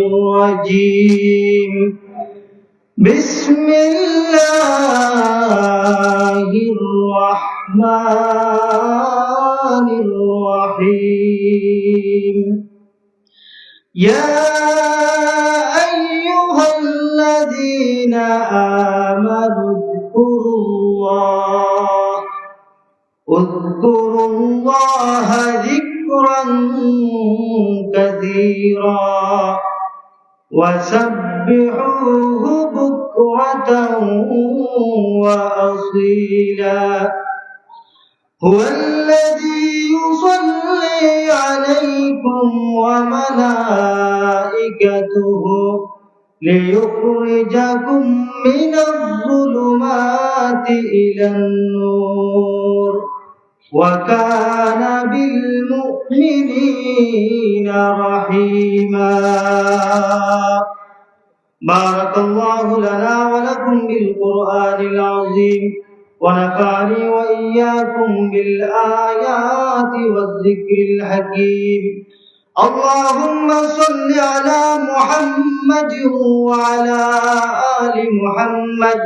الرجيم بسم الله الرحمن الرحيم يا أيها الذين آمنوا اذكروا الله ذكرا كثيرا وسبحوه بكرة وأصيلا هو الذي يصلي عليكم وملائكته ليخرجكم من الظلمات إلى النور وكان بالمؤمنين رحيما بارك الله لنا ولكم بالقرآن العظيم ونفعني وإياكم بالآيات والذكر الحكيم اللهم صل على محمد وعلى آل محمد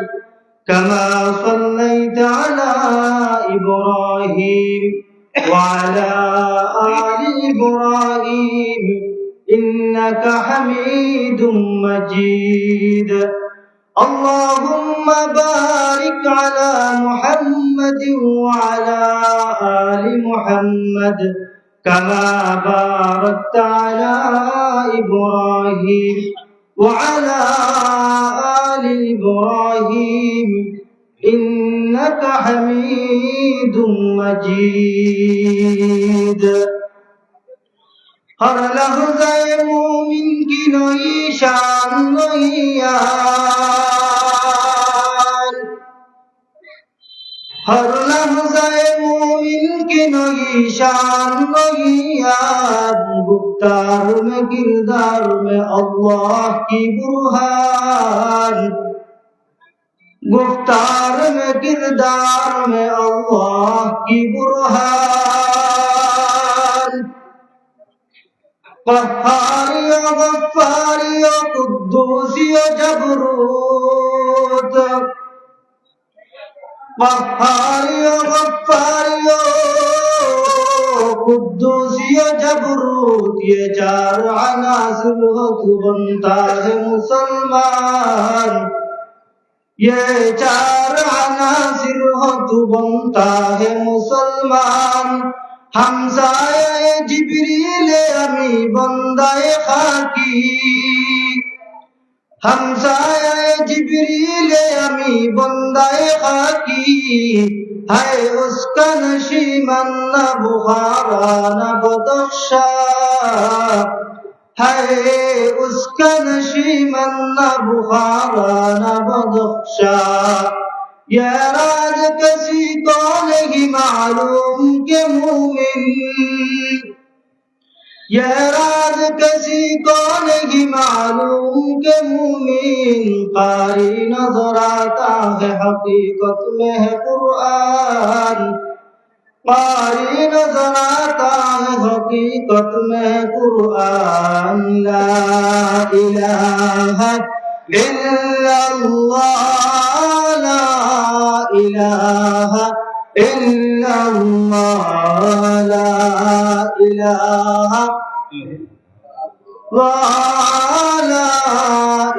كما صليت على إبراهيم وعلى آل إبراهيم إنك حميد مجيد اللهم بارك على محمد وعلى آل محمد كما باركت على إبراهيم وعلى آل إبراهيم إنك حميد مجيد हर लहज़े मोमिन की नई शान नई यार हर लहज़े मोमिन की नई शान नई यार गुफ्तार में किरदार में अल्लाह की बुरहान गुफ्तार में किरदार में अल्लाह की बुरहान क़हारी व गफ़्फ़ारी व क़ुद्दूसी व जबरूत क़हारी व गफ़्फ़ारी व क़ुद्दूसी व जबरूत ये चार अनासिर हो तो बनता है मुसलमान ये चार अनासिर हो तो बनता है मुसलमान हमसाए जिब्रील अमी बंदाए खाकी हमसाए जिब्रील अमी बंदाए खाकी है उसका नशीमन न बुखारा न बदख्शा है उसका नशीमन न बुखारा न बदख्शा ये राज किसी को नहीं मालूम के मूमिन ये राज किसी को नहीं मालूम के मूमिन कारी नजर आता है हकीकत में है कुरान कारी नजर आता है हकीकत में है कुरान ला इलाहा इल्लल्लाह لا إله إلا الله لا إله لا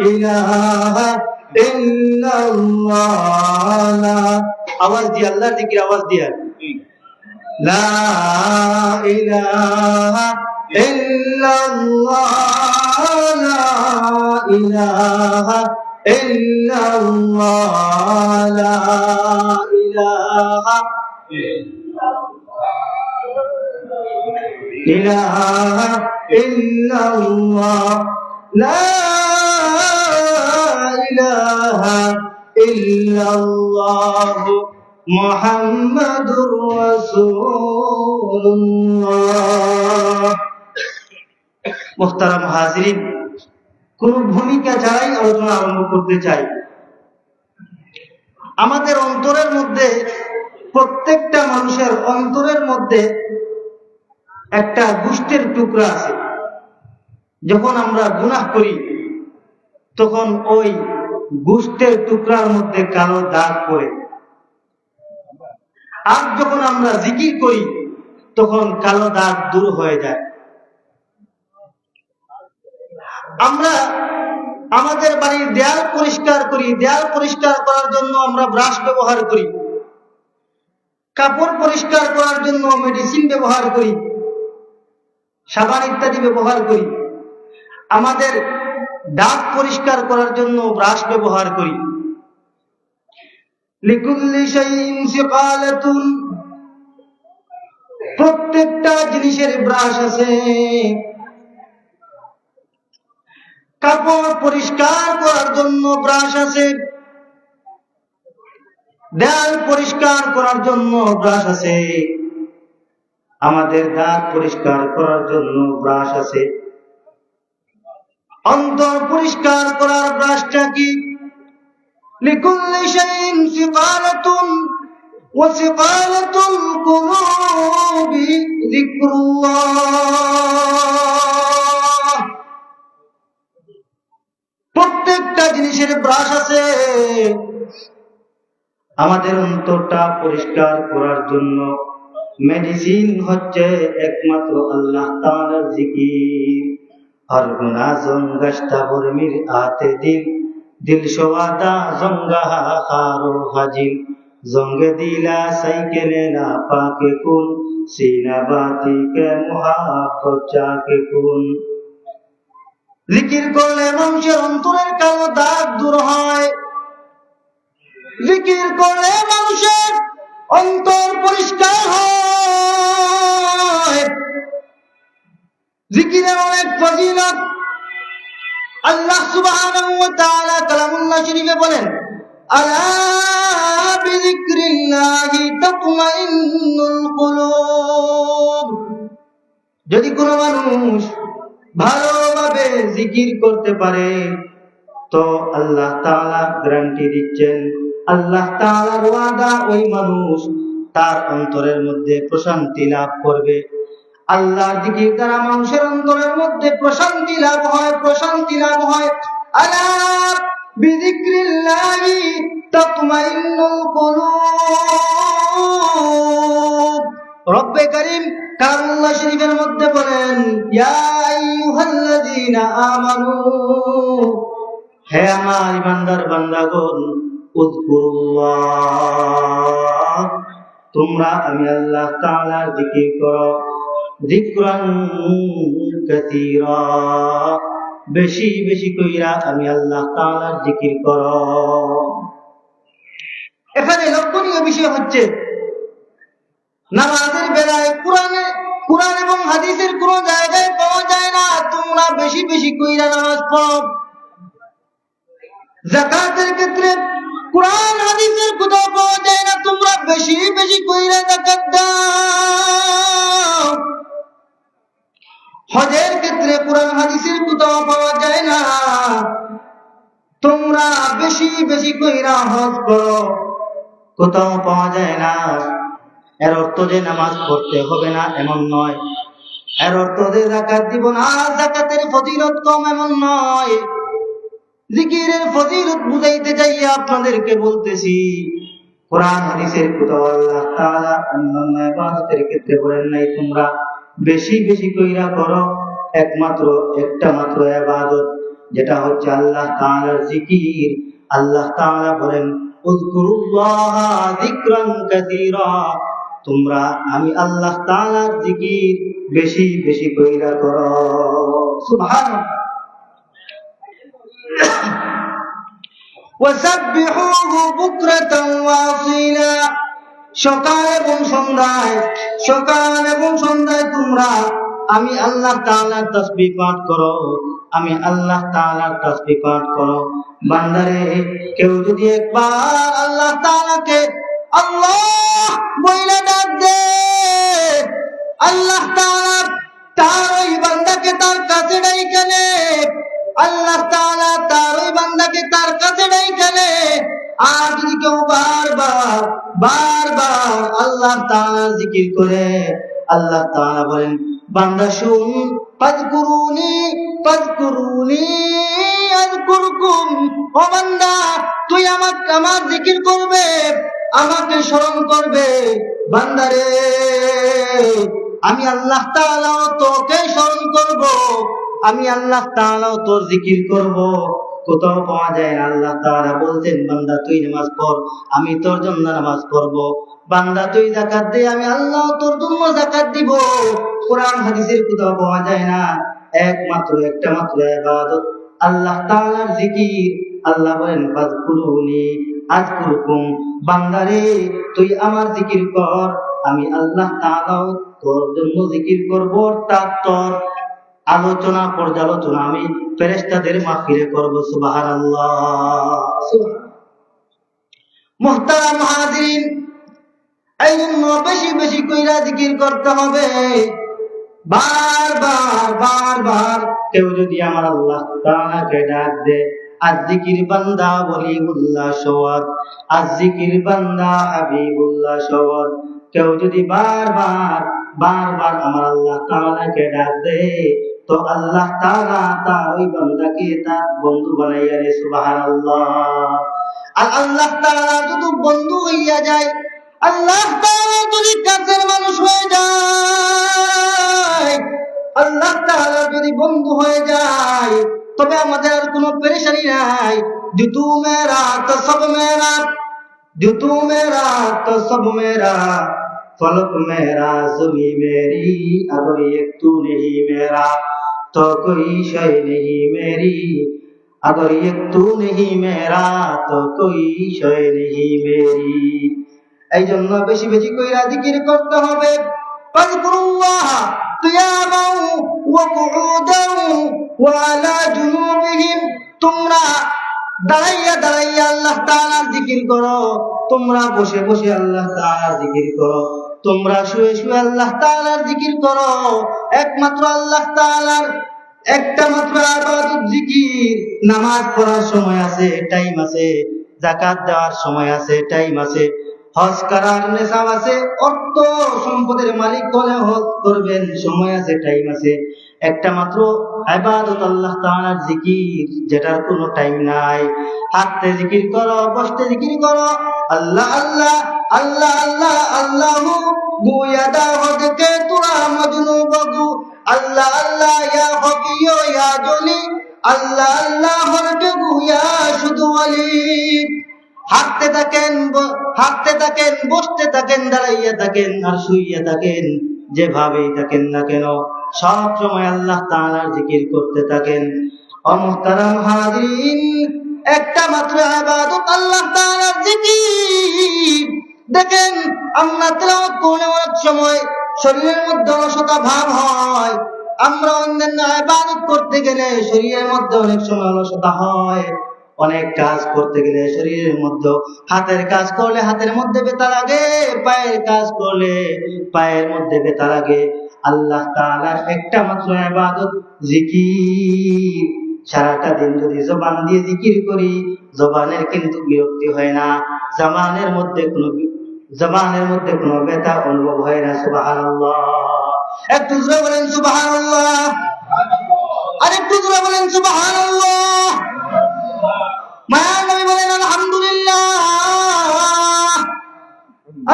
إله إلا الله आवाज दिया अल्लाह जिक्र आवाज दिया لا إله إلا الله لا إله إلا الله لا إله إلا الله لا إله إلا الله محمد رسول الله मुहतरम हाज़िरीन কোন ভূমিকা ছাড়াই আলোচনা আরম্ভ করতে চাই আমাদের অন্তরের মধ্যে প্রত্যেকটা মানুষের অন্তরের মধ্যে একটা গোশতের টুকরা আছে যখন আমরা গুনাহ করি তখন ওই গোশতের টুকরার মধ্যে কালো দাগ পড়ে, আর যখন আমরা জিকির করি তখন কালো দাগ দূর হয়ে যায়। আমরা আমাদের বাড়ির দেয়াল পরিষ্কার করি, দেয়াল পরিষ্কার করার জন্য আমরা ব্রাশ ব্যবহার করি, কাপড় পরিষ্কার করার জন্য মেডিসিন ব্যবহার করি, সাবান ইত্যাদি ব্যবহার করি, আমাদের দাঁত পরিষ্কার করার জন্য ব্রাশ ব্যবহার করি। লিকুল্লি শাইইন সিকালাতুন, প্রত্যেকটা জিনিসের ব্রাশ আছে। কাপড় পরিষ্কার করার জন্য ব্রাশ আছে, দেয়াল পরিষ্কার করার জন্য ব্রাশ আছে, আমাদের দাঁত পরিষ্কার করার জন্য ব্রাশ আছে। অন্তর পরিষ্কার করার ব্রাশটা কি? লিকুল্লি শাইইন সিকালাতুন ওয়া সিকালাতুল কুলুবি যিকরুল্লাহ। প্রত্যেকটা জিনিসের ব্রাশ আছে। আমাদের অন্তরটা পরিষ্কার করার জন্য মেডিসিন হচ্ছে একমাত্র আল্লাহ তাআলার জিকির। হর গুনাহ জঙ্গাশতা বর্মির আতে দিল, দিল শোয়াদা জঙ্গাহা খারো হাজিল, জঙ্গে দিলা সাইকেলে না পাকে কুন, সিনা বাতি কে মুহাব্বত চাকে কুন। জিকির করলে মানুষের অন্তরের কালো দাগ দূর হয়। জিকির করলে মানুষের অন্তর পরিষ্কার হয়। জিকিরের অনেক ফজিলত। আল্লাহ সুবহানাহু ওয়া তাআলা কালামুল্লাহ শরীফে বলেন, আলা বিযিকরিল্লাহি তাতমাইন্নুল কুলুব। যদি কোনো মানুষ ভালোভাবে জিকির করতে পারে তো আল্লাহ তাআলা গ্যারান্টি দিচ্ছেন, আল্লাহ তাআলার ওয়াদা, ওই মানুষ তার অন্তরের মধ্যে প্রশান্তি লাভ করবে। আল্লাহর জিকির দ্বারা মানুষের অন্তরের মধ্যে প্রশান্তি লাভ হয়, প্রশান্তি লাভ হয়। আলা বিযিকরিল্লাহি তাতমাইন্নুল কুলুব। রব্বে কারীম কালামুল্লাহ শরীফের মধ্যে বলেন, ইয়া আইয়ুহাল্লাযীনা আমানু, হে আমার ইমানদার বান্দাগণ, উযকুরুল্লাহ, তোমরা আমি আল্লাহ তাআলার জিকির করো, যিকরান কাসীরা, বেশি বেশি কইরা আমি আল্লাহ তাআলার জিকির করো। এখানে লক্ষণীয় বিষয় হচ্ছে নামাজের বেলায় কুরআন এবং হাদিসের কোন জায়গায় পাওয়া যায় না তোমরা বেশি বেশি কইরা নামাজ পড়ো। যাকাতের ক্ষেত্রে কুরআন হাদিসের কোথাও পাওয়া যায় না তোমরা বেশি বেশি কইরা যাকাত দাও। হজের ক্ষেত্রে কুরআন হাদিসের কোথাও পাওয়া যায় না তোমরা বেশি বেশি কইরা হজ করো, কোথাও পাওয়া যায় না। এর অর্থ যে নামাজ পড়তে হবে না এমন নয়, এর অর্থ যে যাকাত দিব না, যাকাতের ফজিলত কম এমন নয়। জিকিরের ফজিলত বুঝাইতে যাইয়া আপনাদেরকে বলতেছি, কোরআন হাদিসের কোথাও আল্লাহ তাআলা অন্যান্য ইবাদতের ক্ষেত্রে বলেন নাই তোমরা বেশি বেশি কইরা করো। একমাত্র একটা মাত্র ইবাদত, যেটা হচ্ছে আল্লাহ তাআলার জিকির। আল্লাহ তাআলা বলেন, উযকুরুল্লাহ যিকরান কাসীরা, তোমরা আমি আল্লাহ তাআলার জিকির বেশি বেশি কইরা করো। সুবহানাল্লাহ। ওয়াসাব্বিহুহু বুকরাতান ওয়া আসীলা, সকাল এবং সন্ধ্যায় তোমরা আমি আল্লাহ তাআলার তাসবিহ পাঠ করো, আমি আল্লাহ তাআলার তাসবিহ পাঠ করো। বান্দারে, কেউ যদি একবার আল্লাহ তাআলাকে আল্লাহ বইলা ডাক দে, আল্লাহ তাআলা তার ওই বান্দাকে তার কাছে ডাইকা নে, আল্লাহ তাআলা তার ওই বান্দাকে তার কাছে ডাইকা নে। আর যদি কেউ বারবার আল্লাহ তাআলার জিকির করে, আল্লাহ তাআলা বলেন বান্দা শুন, ফাযকুরুনি ফাযকুরুনি আযকুরকুম। ও বান্দা, তুই আমার জিকির করবে, আমাকে স্মরণ করবে। বান্দারে, আমি আল্লাহ তাআলাও তোকে স্মরণ করব, আমি আল্লাহ তাআলাও তোর জিকির করব। কোথাও পাওয়া যায় না। আল্লাহ তাআলা বলছেন, বান্দা তুই নামাজ পড়, আমি তোর জন্য নামাজ পড়ব। বান্দা তুই যাকাত দে, আমি আল্লাহ তোর জন্য যাকাত দিব। কোরআন হাদিসের কোথাও পাওয়া যায় না। একমাত্র একটা মাত্র ইবাদত আল্লাহ তাআলার জিকির। আল্লাহ বলেন, ফাযকুরুনি আযকুরকুম। বান্দারে, তুই আমার জিকির কর, আমি আল্লাহ তাআলাও তোর জন্য জিকির করব। অর্থাৎ তোর আলোচনা পর্যালোচনা আমি ফেরেশতাদের মাহফিলে করব। সুবহানাল্লাহ। মুহতারাম হাজিরিন, এই জন্য বেশি বেশি কইরা জিকির করতে হবে। বারবার কেউ যদি আমার আল্লাহ তাআলাকে ডাক দে, আয-যিকির বান্দা ওয়ালিউল্লাহ সওয়াদ, আয-যিকির বান্দা হাবিবুল্লাহ সওয়াদ। কেউ যদি বারবার আমার আল্লাহ তাআলাকে ডাক দে, তো আল্লাহ তাআলা তার ওই বান্দাকে তার বন্ধু বানাইয়া দেয়। সুবহানাল্লাহ। আর আল্লাহ তাআলা যদি বন্ধু হইয়া যায়, আল্লাহ তাআলা যদি কাছের মানুষ হয়ে যায়, আল্লাহ তাআলা যদি বন্ধু হয়ে যায়, তবে আমাদের আর কোনো পেরেশানি নাই। जो तू मेरा तो सब मेरा, जो तू मेरा तो सब मेरा, फलक मेरा ज़मीं मेरी, अगर एक तू नहीं मेरा तो कोई शय नहीं मेरी, अगर एक तू नहीं मेरा तो कोई शय नहीं मेरी। এই জন্য বেশি বেশি কইরা জিকির করতে হবে। ফাযকুরুল্লাহ কিয়ামান ওয়া কুউদান ওয়া আলা জুনুবিহিম। তোমরা দাঁড়াইয়া আল্লাহ তাআলার জিকির করো, তোমরা বসে বসে আল্লাহ তাআলার জিকির করো, তোমরা শুয়ে শুয়ে আল্লাহ তাআলার জিকির করো। একমাত্র আল্লাহ তাআলার একটা মাত্র ইবাদত জিকির। নামাজ পড়ার সময় আছে, টাইম আছে। যাকাত দেওয়ার সময় আছে, টাইম আছে। হজ করার নেশাব আছে, অর্থ সম্পদের মালিক হলে হজ করবেন, সময় আছে, টাইম আছে। একটা মাত্র ইবাদত আল্লাহ তাআলার জিকির, যেটার কোনো টাইম নাই। হাঁটতে জিকির করো, বসতে জিকির করো। আল্লাহ আল্লাহ আল্লাহ আল্লাহ আল্লাহু গুয়াদা হজকে তুরা মজনু বগু, আল্লাহ আল্লাহ ইয়া হকিয়ো ইয়া জলি, আল্লাহ আল্লাহ হরকে গুয়া শুধু ওয়ালি। হাঁটতে থাকেন, বসতে থাকেন, দাঁড়াইয়া থাকেন, আর শুইয়া থাকেন, যেভাবেই থাকেন না কেন, সব সময় আল্লাহ তাআলার জিকির করতে থাকেন। ও মুহতারাম হাজিরিন, একটা মাত্র ইবাদত আল্লাহ তাআলার জিকির। দেখেন, আমরা তেলাওয়াত করলে অনেক সময় শরীরের মধ্যে অলসতা ভাব হয়। আমরা অন্যান্য ইবাদত করতে গেলে শরীরের মধ্যে অনেক সময় অলসতা হয়। অনেক কাজ করতে গেলে শরীরের মধ্যে, হাতের কাজ করলে হাতের মধ্যে ব্যথা লাগে, পায়ের কাজ করলে পায়ের মধ্যে ব্যথা লাগে। আল্লাহ তাআলার একটা মাত্র ইবাদত জিকির। সারাটা দিন যদি জবান দিয়ে জিকির করি, জবানের কিন্তু বিরক্তি হয় না, জবানের মধ্যে কোনো ব্যথা অনুভব হয় না। সুবহানাল্লাহ। একটু জোরে বলেন সুবহানাল্লাহ, আরেকটু জোরে বলেন সুবহানাল্লাহ। মায়া নবী বলেন, আলহামদুলিল্লাহ,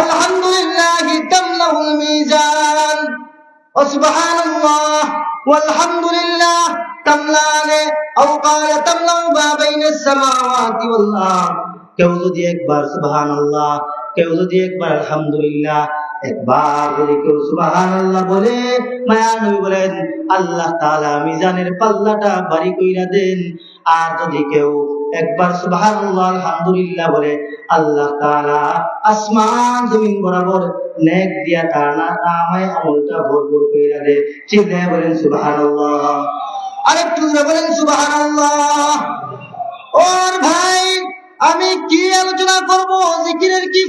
আলহামদুলিল্লাহি তামলাহুল মিজান, ও সুবহানাল্লাহ ওয়ালহামদুলিল্লাহ তামলানে আও ক্বালা তামলাউ মা বাইনাস সামাওয়াতি ওয়াল আরদ। কেউ যদি একবার সুবহানাল্লাহ, কেউ যদি একবার আলহামদুলিল্লাহ, একবার যদি কেউ সুবহানাল্লাহ বলে, মায়া নবী বলেন আল্লাহ তাআলা মিজানের পাল্লাটা ভারী কইরা দেন। আর যদি কেউ একবার সুবহানাল্লাহ আলহামদুলিল্লাহ বলে, আল্লাহ তাআলা আসমান জমিন বরাবর নেক দিয়া তার নামায় আমলটা ভরপুর কইরা দেয়। চিল্লায়া বলেন সুবহানাল্লাহ, আরেকটু জোরে বলেন সুবহানাল্লাহ। ওর ভাই, আমি কি আলোচনা করব? জিকিরের কি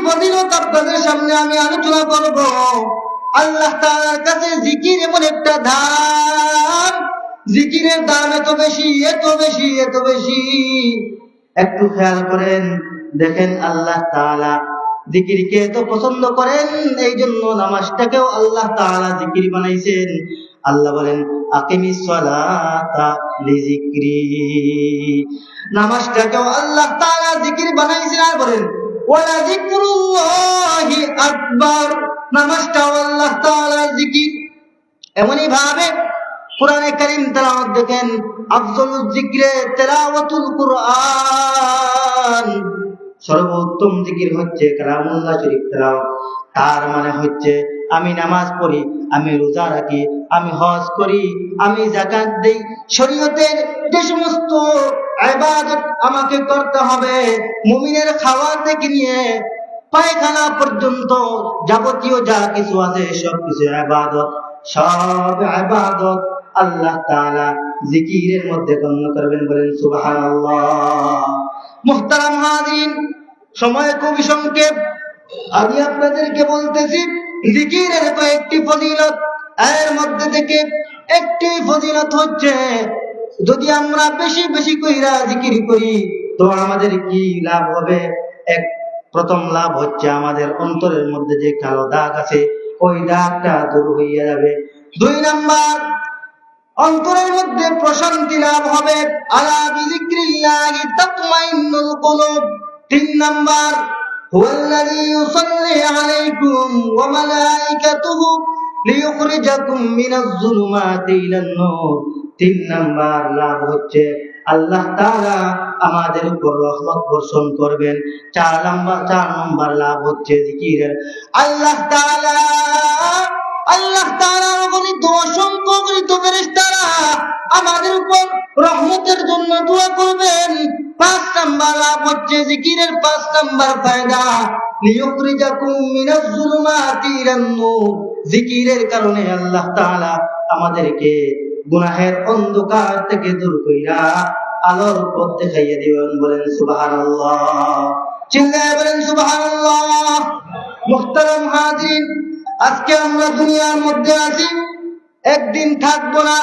ফজিলত আপনাদের সামনে আমি আলোচনা করব। আল্লাহ তাআলার কাছে জিকির এমন একটা দাম, জিকিরের দাম এত বেশি, এত বেশি, এত বেশি। একটু খেয়াল করেন, দেখেন আল্লাহ তাআলা জিকিরকে তো পছন্দ করেন, এই জন্য নামাজটাকেও আল্লাহ তাআলা জিকির বানাইছেন। আল্লাহ বলেন আকিমিস সালাতা লিযিকরি, নামাজটাকেও আল্লাহ তাআলা জিকির বানাইছেন। আর বলেন ওয়ালা যিকরুল্লাহি আকবার, নামাজটাও আল্লাহ তাআলার জিকির। এমনই ভাবে কোরআনে কারীম তেলাওয়াত দেখেন, আফযলুয যিকরে তেলাওয়াতুল কুরআন, সর্বোত্তম জিকির হচ্ছে কালামুল্লাহ শরীফ তেলাওয়াত। তার মানে হচ্ছে আমি নামাজ পড়ি, আমি রোজা রাখি, আমি হজ করি, আমি যাকাত দেই, শরীয়তের যে সমস্ত ইবাদত আমাকে করতে হবে, মুমিনের খাওয়া থেকে নিয়ে পায়খানা পর্যন্ত যাবতীয় যা কিছু আছে সব কিছু ইবাদত, সব ইবাদত আল্লাহ তাআলা জিকিরের মধ্যে গণ্য করবেন। বলেন সুবহানাল্লাহ। মুহতারাম হাজিরিন, সময় খুবই সংক্ষেপ, আমি আপনাদেরকে বলতেছি জিকিরের কয়েকটি ফজিলত। এর মধ্যে থেকে একটি ফজিলত হচ্ছে, যদি আমরা বেশি বেশি কইরা জিকির করি তো আমাদের কি লাভ হবে? প্রথম লাভ হচ্ছে আমাদের অন্তরের মধ্যে যে কালো দাগ আছে ওই দাগটা দূর হয়ে যাবে। 2 নাম্বার, অন্তরের মধ্যে প্রশান্তি লাভ হবে। আলা বিযিকরিল্লাহি তাতমাইন্নুল কুলুব। 3 নাম্বার, হুয়াল্লাযী ইউসাল্লি আলাইকুম ওয়া মালাইকাতুহু লিইখরিজাকুম মিনাজ যুলুমাতি ইলান নূর। 3 নাম্বার লাভ হচ্ছে আল্লাহ তাআলা আমাদের উপর রহমত বর্ষণ করবেন। 4 নাম্বার লাভ হচ্ছে জিকিরের, আল্লাহ তাআলার অগণিত অসংখ্য গণিত ফেরেশতারা আমাদের উপর রহমতের জন্য দোয়া করবেন। 5 নাম্বার লাভ হচ্ছে জিকিরের, 5 নাম্বার ফায়দা, লিইখরিজাকুম মিনাজ যুলুমাতি ইলান নূর। জিকিরের কারণে আল্লাহ তাআলা আমাদেরকে গুনাহের অন্ধকার থেকে দূর কইরা আলোর পথ দেখাইয়া দিবেন। বলেন সুবহানাল্লাহ, চিল্লায়ে বলেন সুবহানাল্লাহ। মুহতারাম হাজিরিন, আজকে আমরা দুনিয়ার মধ্যে আছি, একদিন থাকবো না।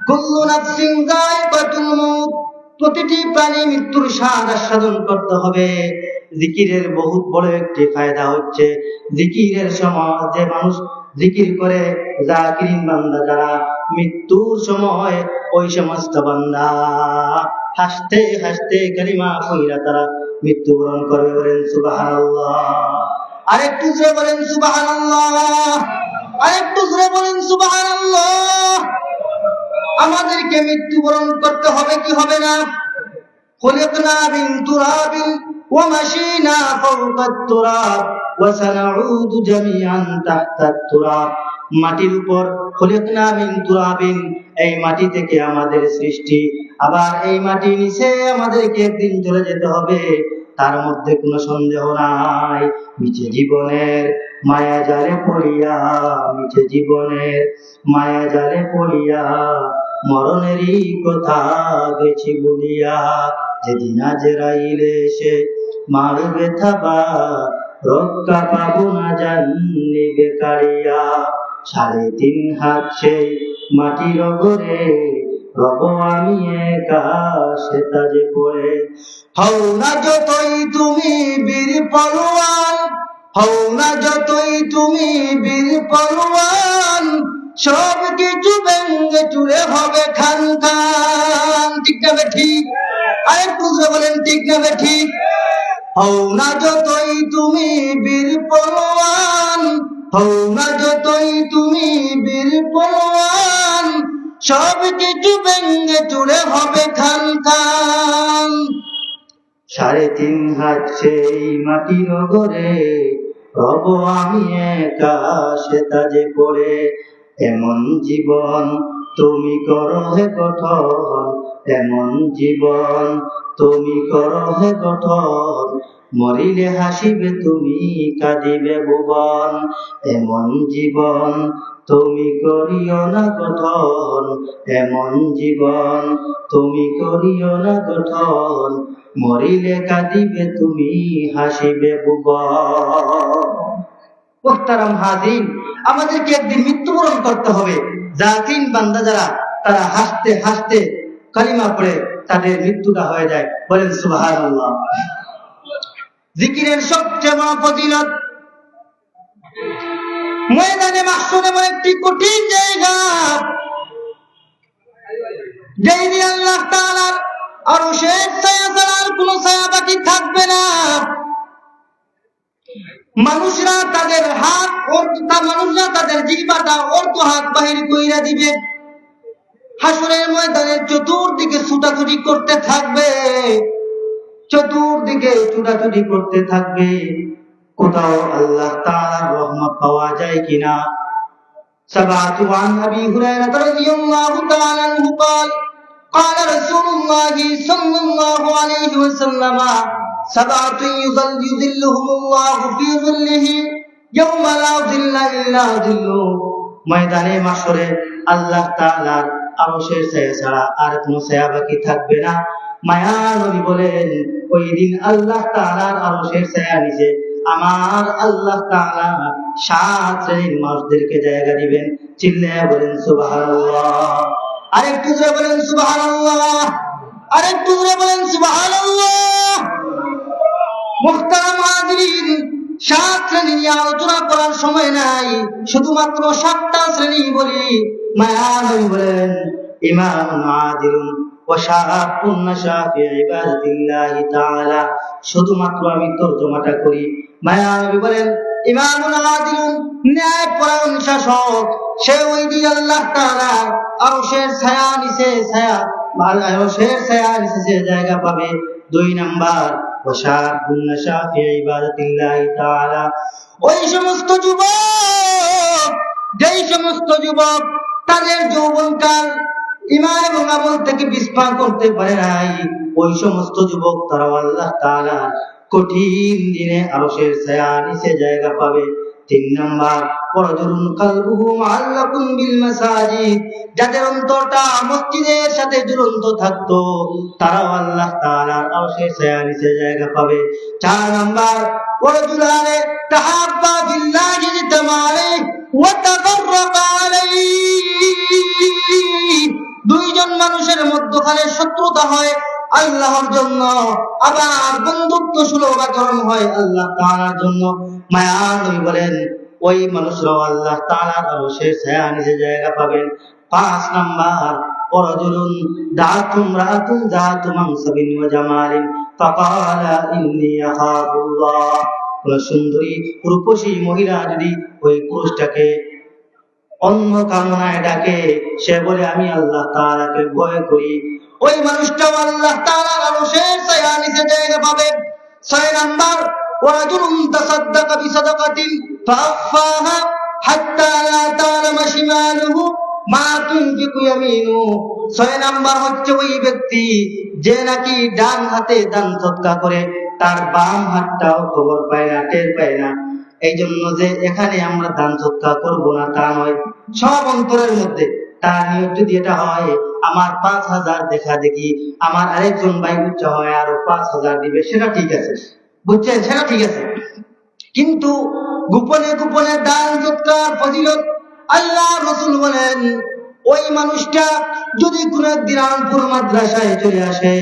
কুল্লু নাফসিন যায়িকাতুল মাউত, প্রতিটি প্রাণী মৃত্যুর স্বাদ আস্বাদন করতে হবে। জিকিরের বহুত বড় একটি ফায়দা হচ্ছে, জিকিরের সময় যে মানুষ জিকির করে, জাকিরিন বান্দা যারা, মৃত্যুর সময় ওই সমস্ত বান্দা হাসতে হাসতে কালিমা কইরা তারা মৃত্যুবরণ করবে। বলেন সুবহানাল্লাহ। আরেকটু জোরে বলেন সুবহানাল্লাহ, আরেকটু জোরে বলেন সুবহানাল্লাহ। আমাদেরকে মৃত্যুবরণ করতে হবে কি হবে না? খুলিকনা মিন তুরাবিন ওয়া মাশিনা ফাওকাত তুরাব ওয়া সানাউদু জামিআন তাহতাত তুরাব। মাটির উপর, খুলিকনা মিন তুরাবিন, এই মাটি থেকে আমাদের সৃষ্টি, আবার এই মাটির নিচে আমাদেরকে একদিন চলে যেতে হবে, তার মধ্যে কোনো সন্দেহ নাই। মিছে জীবনের মায়া জালে পড়িয়া, মিছে জীবনের মায়া জালে পড়িয়া মরণেরই কথা গেছি বলিয়া, যেদিন আজরাইল এসে মারবে থাবা, রক্ষা পাবো না জানিবে কারিয়া। 3.5 হাত সেই মাটির ঘরে, রব আমি একা সেটা যে পড়ে। হও না যতই তুমি বীর পলোয়ান, হও না যতই তুমি বীর পলোয়ান, সব কিছু ভেঙে চুরে হবে খান খান। ঠিক না ঠিক? আরেকটু জোরে বলেন ঠিক না ঠিক? হও না যতই তুমি বীর পলোয়ান, হও না যতই তুমি বীর পলোয়ান, সব কিছু ভেঙে চুরে হবে খান খান। 3.5 হাত সেই মাটির ঘরে, রব আমি একা সেটা যে পড়ে। এমন জীবন তুমি করো হে গঠন, এমন জীবন তুমি করো হে গঠন, মরিলে হাসিবে তুমি কাঁদিবে ভুবন। এমন জীবন তুমি করিও না গঠন, এমন জীবন তুমি করিও না গঠন, মরিলে কাঁদিবে তুমি হাসিবে ভুবন। মুহতারাম হাজিরিন, আমাদেরকে একদিন মৃত্যুবরণ করতে হবে। জাকিরিন বান্দা যারা, তারা হাসতে হাসতে কালিমা পড়ে তাদের মৃত্যুটা হয়ে যায়। বলেন সুবহানাল্লাহ। জিকিরের সবচেয়ে বড় ফজিলত। ময়দানে মাহশর এমন একটি কঠিন জায়গা, যেই দিন আল্লাহ তাআলার আরশের ছায়া ছাড়া আর কোনো ছায়া বাকি থাকবে না। মানুষরা তাদের জিহ্বাটা অর্থ হাত বাহির কইরা দিবে। হাসরের ময়দানের চতুর্দিকে ছুটাছুটি করতে থাকবে, চতুর্দিকে ছুটাছুটি করতে থাকবে, কোথাও আল্লাহ তাআলার রহমত পাওয়া যায় কিনা। সাবাতু আন আবি হুরায়রা রাদিয়াল্লাহু তাআলা আনহু قال قال رسول الله صلى الله عليه وسلم سبعة يظلهم الله في ظله يوم لا ظل إلا ظله। ময়দানে মাশরে আল্লাহ তাআলার আরশের ছায়া ছাড়া আর কোনো ছায়া বাকি থাকবে না। মায়া নবী বলেন, ওই দিন আল্লাহ তাআলার আরশের ছায়া নিচে আমার আল্লাহ তাআলা 7 শ্রেণীর মানুষদেরকে জায়গা দিবেন। চিল্লায়া বলেন সুবহানাল্লাহ। আরেকটু জোরে বলেন সুবহানাল্লাহ, আরেকটু জোরে বলেন সুবহানাল্লাহ। মুহতারাম হাজিরিন, 7 শ্রেণী নিয়ে আলোচনা করার সময় নাই, শুধুমাত্র 7টা শ্রেণী বলি। মায়া নবী বলেন, ইমামুন আদিলুন ওয়া শাআবুন নাশা ফি ইবাদাতিল্লাহি তাআলা। শুধুমাত্র আমি তরজমাটা করি। মায়া নবী বলেন, ইমামুন আদিলুন, ন্যায়পরায়ণ শাসক, সে ওই দিন আল্লাহ তাআলা আরশের ছায়া নিচে আরশের ছায়া নিচে জায়গা পাবে। 2 নাম্বার, ওয়া শাআবুন নাশা ফি ইবাদাতিল্লাহি তাআলা, ওই সমস্ত যুবক, যেই সমস্ত যুবক তাদের যৌবনকাল ঈমান এবং আমল থেকে বিস্ফার করতে পারে নাই, ওই সমস্ত যুবক তারা আল্লাহ তাআলা কঠিন দিনে আরশের ছায়া নিচে জায়গা পাবে। 3 নাম্বার, ওয়ারাজুলুন কলবুহু মুআল্লাকুন বিল মাসাজিদ, যাদের অন্তরটা মসজিদের সাথে ঝুলন্ত থাকতো, তারাও আল্লাহ তাআলার আরশের ছায়া নিচে জায়গা পাবে। 4 নাম্বার, ওয়ারাজুলানে তাহাব্বা বিল্লাহি ইজতামা আলাইহি ওয়া তাফাররাকা আলাইহি, 2 জন মানুষের মধ্যখানে শত্রুতা হয় আল্লাহর জন্য, আবার বন্ধুত্ব সুলভ আচরণ হয় আল্লাহ তাআলার জন্য। মায়া নবী বলেন, ওই মানুষরাও আল্লাহ তাআলার আরশের ছায়া নিচে জায়গা পাবেন। 5 নাম্বার, ওয়ারাজুলুন দাআতু ইমরাআতুন যাতু মানসাবিন ওয়া জামালিন ফাকালা ইন্নী আখাফুল্লাহ। কোন সুন্দরী রূপসী মহিলা যদি ওই পুরুষটাকে অন্য কামনায় ডাকে, সে বলে আমি আল্লাহ তাআলাকে ভয় করি, ওই মানুষটাও আল্লাহ তাআলার আরশের ছায়া নিচে জায়গা পাবে। 6 নাম্বার, ওয়ারাজুলুন তাসাদদাকা বিসাদাকাতিন ফাআফাহা হাত্তা লা তা'লামা শিমালুহু মা তুনফিকু ইয়ামিনু। 6 নাম্বার হচ্ছে ওই ব্যক্তি যে নাকি ডান হাতে দান সদকা করে, তার বাম হাতটাও খবর পায় না, টের পায় না। এই জন্য যে এখানে আমরা দান সদকা করবো না তা নয়, সব অন্তরের মধ্যে তার নিয়ত যদি এটা হয় আমার 5,000 দেখা দেখি আমার আরেকজন ভাই উচ্চ হয় আরো 5,000 দিবে, সেটা ঠিক আছে, বুঝছেন, সেটা ঠিক আছে। কিন্তু গোপনে গোপনে দান সদকার ফজিলত আল্লাহ রাসূল বলেন, ওই মানুষটা যদি কোনো একদিন আনপুর মাদ্রাসায় চলে আসে,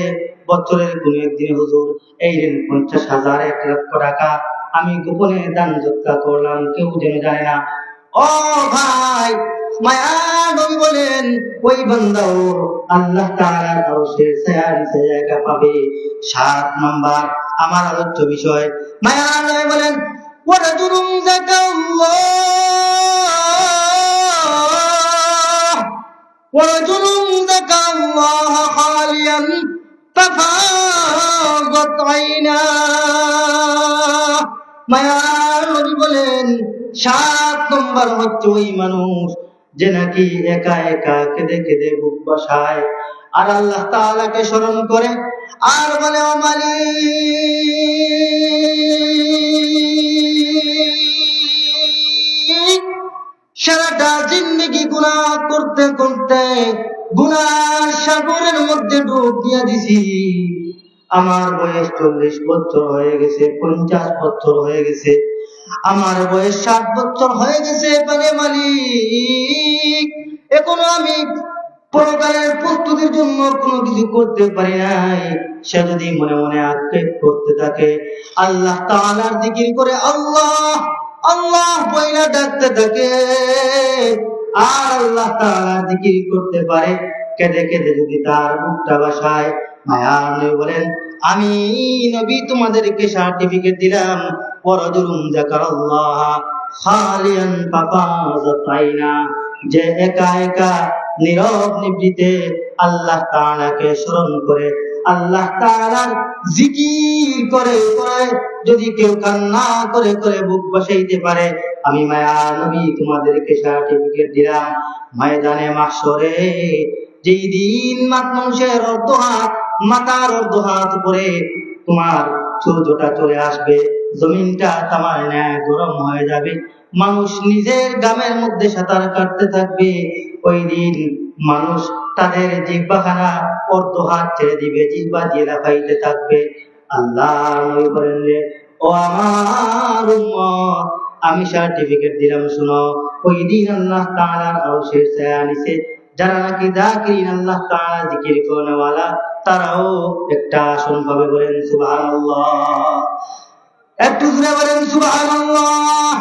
বছরের কোনো একদিন হুজুর এই ঋণ 50,000 1 লক্ষ টাকা আমি গোপনে দান সদকা করলাম, কেউ যেন জানে না। ও ভাই, মায়া নবী বলেন, ওই বান্দাও আল্লাহ তাআলার আরশের ছায়া নিচে জায়গা পাবে। 7 নাম্বার আমার আলোচ্য বিষয়, মায়া নবী বলেন, ওয়ারাজুলুন যাকাল্লাহ, ওয়ারাজুলুন যাকাল্লাহ খালিয়ান ফাফাযাত আইনা। মায়া নবী বলেন, 7 নম্বর হচ্ছে ওই মানুষ যে নাকি একা একা কেঁদে কেঁদে বুক বাসায় আর আল্লাহ তাআলাকে স্মরণ করে আর বলে, ও মালিক, সারাটা জিন্দেগি গুনাহ করতে করতে গুনার সাগরের মধ্যে ডুব দিয়ে দিছি, আমার বয়স 40 বছর হয়ে গেছে, 50 বছর হয়ে গেছে, আমার বয়স 60 বছর হয়ে গেছে, মানে মালিক এখনো আমি পরকালের প্রস্তুতির জন্য কোনো কিছু করতে পারি নাই, সে যদি মনে মনে আক্ষেপ করতে থাকে, আল্লাহ তাআলার জিকির করে আল্লাহ আল্লাহ বইলা ডাকতে থাকে, আর আল্লাহ তাআলার জিকির করতে পারে, কেঁদে কেঁদে যদি তার মুখটা ভাসায়, মায়ার নবী বলেন, আমি নবী তোমাদেরকে সার্টিফিকেট দিলাম, ওয়ারাজুলুন যাকারাল্লাহ খালিয়ান ফাফাযাত আইনা, যে একা একা নীরব নিভৃতে আল্লাহ তাআলাকে স্মরণ করে, আল্লাহ তাআলার জিকির করে করে যদি কেউ কান্না করে করে বুক বসাইতে পারে, আমি মায়ার নবী তোমাদেরকে সার্টিফিকেট দিলাম, ময়দানে মাহশরে যেই দিন মানুষের মাথার অর্ধ হাত উপরে তোমার সূর্যটা চলে আসবে, জমিনটা তামার ন্যায় গরম হয়ে যাবে, মানুষ নিজের গামের মধ্যে সাঁতার কাটতে থাকবে, ওই দিন মানুষ তাদের জিহ্বাখানা অর্ধ হাত ছেড়ে দিবে, জিহ্বা দিয়ে লাফাইতে থাকবে। আল্লাহ নবী বলেন, ও আমার উম্মত, আমি সার্টিফিকেট দিলাম, শুনো, ওই দিন আল্লাহ তাআলার আরশের ছায়া নিচে যারা নাকি যাকিরিন, আল্লাহ তাআলা জিকির করেনওয়ালা, তারাও একটা আসন পাবে। বলেন সুবহানাল্লাহ, একটু জোরে বলেন সুবহানাল্লাহ।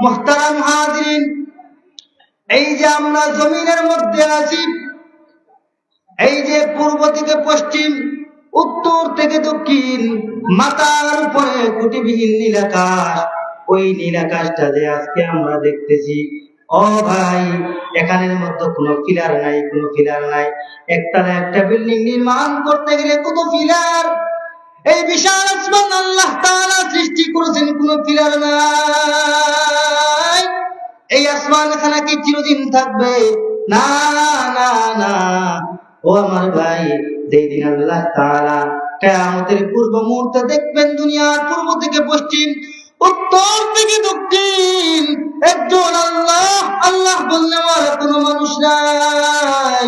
মুহতারাম হাজিরিন, এই যে আমরা জমিনের মধ্যে আছি, এই যে পূর্ব থেকে পশ্চিম, উত্তর থেকে দক্ষিণ, মাথার উপরে খুঁটিবিহীন নীল আকাশ, ওই নীল আকাশটা যে আজকে আমরা দেখতেছি, ও ভাই, এখানের মধ্যে কোনো পিলার নাই, কোনো পিলার নাই। একতলা একটা বিল্ডিং নির্মাণ করতে গেলে কত পিলার, এই বিশাল আসমান আল্লাহ তাআলা সৃষ্টি করেছেন, কোনো পিলার নাই। এই আসমান এখানে কি চিরদিন থাকবে? না না না। ও আমার ভাই, যেই দিন আল্লাহ তাআলা কিয়ামতের পূর্ব মুহূর্তে দেখবেন, দুনিয়ার পূর্ব থেকে পশ্চিম, উত্তর থেকে দক্ষিণ একজন আল্লাহ আল্লাহ বললে আর কোনো মানুষ নাই।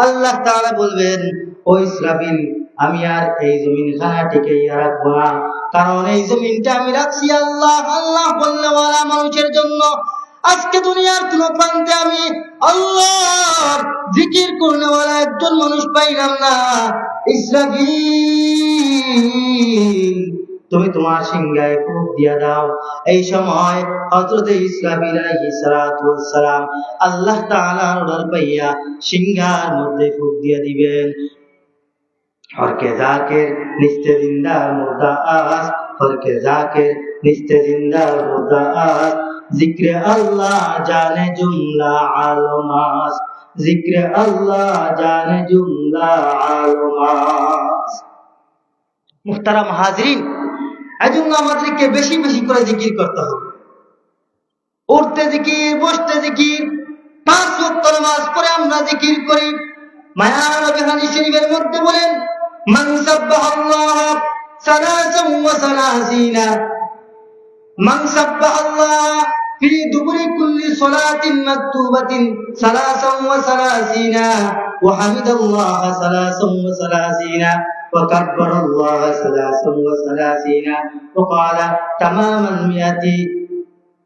আল্লাহ তাআলা বলবেন, ও ইসরাফিল, আমি আর এই জমিন খানাটিকে রাখবো না, কারণ এই জমিনটা আমি রাখছি আল্লাহ আল্লাহ বললে মানুষের জন্য। আজকে দুনিয়ার কোন প্রান্তে আমি আল্লাহ জিকির করনেওয়ালা একজন মানুষ পাইলাম না। ইসরাফিল, তুমি তোমার সিংহায় ফুঁক দিয়া দাও। এই সময় হযরত ইসরাফিল আলাইহিস সালাতু ওয়াস সালাম আল্লাহ তাআলার অর্ডার পাইয়া সিংহার মধ্যে ফুঁক দিয়া দিবেন। हर के जाकिर निस्ते जिंदा मुर्दा आस, हर के जाकिर निस्ते जिंदा मुर्दा आस, जिक्र अल्लाह जाने जुमला आलमास, जिक्र अल्लाह जाने जुमला आलमास। मुहताराम हाजिरिन, এজন্য আমাদেরকে বেশি বেশি করে জিকির করতে হবে। উঠতে জিকির, বসতে জিকির, 5 ওয়াক্ত নামাজ পড়ে আমরা জিকির করি। মায়ার নবী হাদিস শরীফের মধ্যে বলেন, মান সাব্বাহাল্লাহ সালাসান ওয়া সালাসিনা, মান সাব্বাহাল্লাহ ফি দুবুরি কুল্লি সালাতিন মাকতুবাতিন সালাসান ওয়া সালাসিনা, ওয়া হামিদাল্লাহ সালাসান ওয়া সালাসিনা, ওয়া কাব্বারাল্লাহ সালাসান ওয়া সালাসিনা, ওয়া ক্বালা তামামান মিয়াতি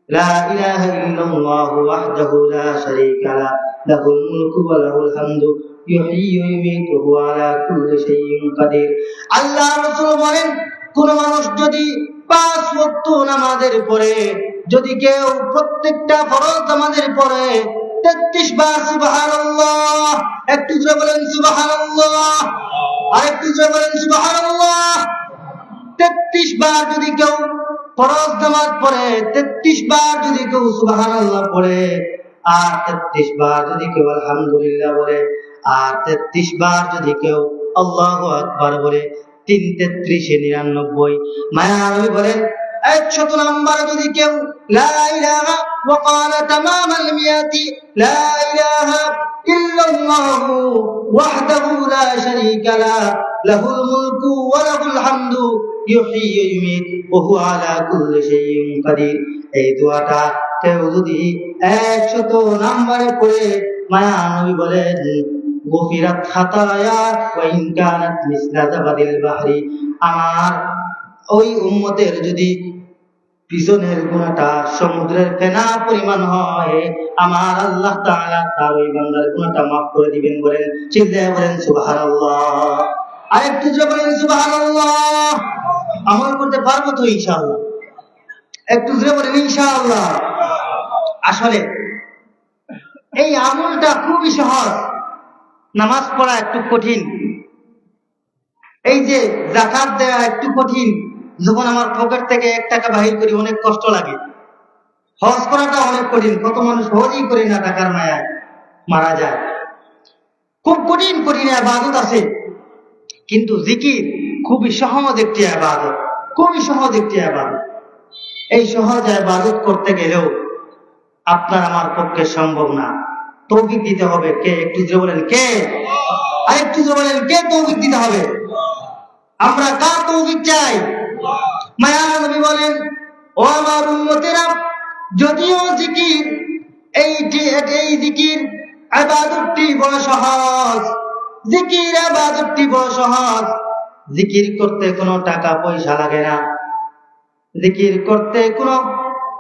লা ইলাহা ইল্লাল্লাহু ওয়াহদাহু লা শারীকা লাহু, লাহুল মুলকু ওয়া লাহুল হামদু ইউহয়ী ওয়া ইউমীতু ওয়া আলা কুল্লি শাইইন কাদির। আল্লাহ রাসূল বলেন, কোন মানুষ যদি 5 ওয়াক্ত নামাজের পরে, যদি কেউ প্রত্যেকটা ফরজ নামাজের পরে 33 বার সুবহানাল্লাহ, একটু জোরে বলেন সুবহানাল্লাহ, আরেকটু জোরে বলেন সুবহানাল্লাহ, 33 বার যদি কেউ ফরজ নামাজ পড়ে, 33 বার যদি কেউ সুবহানাল্লাহ পড়ে, আর 33 বার যদি কেউ আলহামদুলিল্লাহ বলে, আর 33 বার যদি কেউ আল্লাহু আকবার বলে, 3 33 99। মায়া নবী বলেন, 100 নাম্বার যদি কেউ লা ইলাহা ওয়া ক্বালা তামামাল মিয়াতি লা ইলাহা ইল্লাল্লাহু ওয়াহদাহু লা শারীকা লাহু, লাহুল মুলকু ওয়া লাহুল হামদু ইউহয়ী ওয়া ইউমীত ওয়া হুয়া আলা কুল্লি শাইইন কাদির, এই দোয়াটা কেউ যদি 100 নাম্বারে পড়ে, মায়া নবী বলেন, গুফিরাত খাতায়া ওয়া ইন কানাত মিসলা যাবাদিল বাহরি, আমার ওই উম্মতের যদি পিছনের গুনাহটা সমুদ্রের ফেনা পরিমাণ হয়, আমার আল্লাহ তাআলা তার ওই বান্দার গুনাহটা মাফ করে দিবেন। বলেন, চিল্লায়ে বলেন সুবহানাল্লাহ। আরেকটু জোরে বলেন সুবহানাল্লাহ। আমল করতে পারবো তো ইনশাআল্লাহ? একটু জোরে বলেন ইনশাআল্লাহ। আসলে এই আমলটা খুবই সহজ, নামাজ পড়া একটু কঠিন, এই যে যাকাত দেওয়া একটু কঠিন, যখন আমার পকেট থেকে 1 টাকা বাহির করি অনেক কষ্ট লাগে। হজ করাটা অনেক কঠিন, কত মানুষ হজই করি না, টাকার মায়ায় মারা যায়। খুব কঠিন কঠিন ইবাদত আছে, কিন্তু জিকির খুবই সহজ একটি ইবাদত, খুবই সহজ একটি ইবাদত। এই সহজ ইবাদত করতে গেলেও আপনার আমার পক্ষে সম্ভব না, তৌফিক দিতে হবে। কে? একটু জোরে বলেন কে? আর একটু জোরে বলেন কে তৌফিক দিতে হবে? আমরা কার তৌফিক চাই? মায়ার নবী বলেন, ও আমার উম্মতেরা, যদিও জিকির এই জিকির ইবাদতটি বড় সহজ, জিকির ইবাদতটি বড় সহজ, জিকির করতে কোনো টাকা পয়সা লাগে না, জিকির করতে কোনো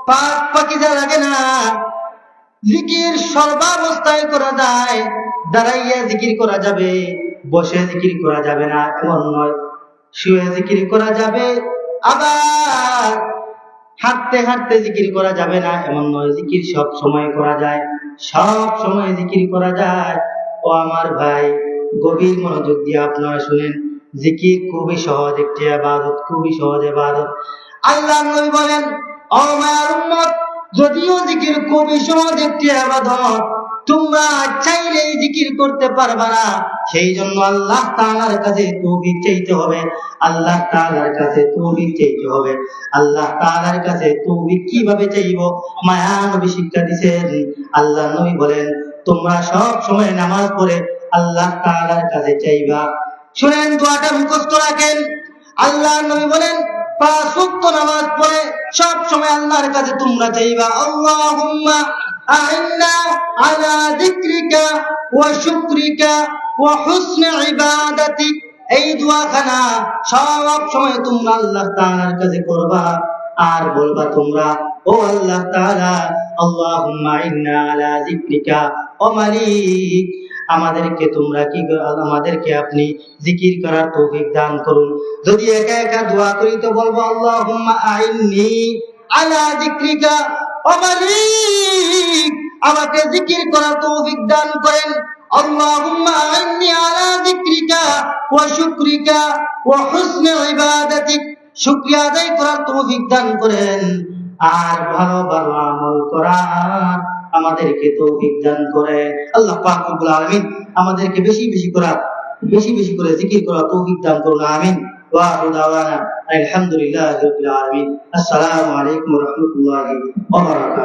পাক পাকিজা লাগে না, জিকির সর্বাবস্থায় করা যায়, দাঁড়াইয়া জিকির করা যাবে, বসে জিকির করা যাবে না এমন নয়, শুয়ে জিকির করা যাবে, আবার হাঁটতে হাঁটতে জিকির করা যাবে না এমন নয়, জিকির সব সময় করা যায়, সব সময় জিকির করা যায়। ও আমার ভাই, গভীর মনোযোগ দিয়ে আপনারা শুনেন, জিকির খুবই সহজ একটি ইবাদত, খুবই সহজ ইবাদত। আল্লাহর নবী বলেন, ও মায়ার উম্মত, যদিও জিকির খুবই সহজ একটি ইবাদত, তোমরা চাইলেই জিকির করতে পারবা না, সেই জন্য আল্লাহ তাআলার কাছে তৌফিক চাইতে হবে, আল্লাহ তাআলার কাছে তৌফিক চাইতে হবে। আল্লাহ তাআলার কাছে তৌফিক কিভাবে চাইবো? মায়া নবী শিক্ষা দিয়েছেন। আল্লাহ নবী বলেন, তোমরা সব সময় নামাজ পড়ে আল্লাহ তাআলার কাছে চাইবা। শুনেন, দোয়াটা মুখস্থ রাখেন। আল্লাহ নবী বলেন, 5 ওয়াক্ত নামাজ পড়ে সব সময় আল্লাহর কাছে তোমরা চাইবা, আল্লাহুম্মা আ'ইন্না আলা যিকরিকা ওয়া শুকরিকা ওয়া হুসনি ইবাদাতিক। এই দোয়াখানা সব সময় তোমরা আল্লাহ তাআলার কাছে করবা আর বলবা তোমরা, ও আল্লাহ তাআলা, আল্লাহুম্মা ইন্না আলা যিকরিকা, ও মালিক, আমাদেরকে তোমরা কি, আমাদেরকে আপনি জিকির করার তৌফিক দান করুন। যদি একা একা দোয়া করি তো বলবো, আল্লাহুম্মা আইন্নি আলা যিকরিকা, ও মালিক, আমাকে জিকির করার তৌফিক দান করেন। আল্লাহুম্মা আইন্নি আলা যিকরিকা ওয়া শুকরিকা ওয়া হুসনি ইবাদাতিক, শুকরিয়া আদায় করার তৌফিক দান করেন, আর ভালো ভালো আমল করার আমাদেরকে তৌফিক দান করে। আল্লাহ পাক রব্বুল আলামিন আমাদেরকে বেশি বেশি করে জিকির করা তৌফিক দান করুন, আমিন। ওয়া আখিরু দাওয়ানা আলহামদুলিল্লাহি রাব্বিল আলামিন। আসসালামু আলাইকুম ওয়া রাহমাতুল্লাহি ওয়া বারাকাতুহু।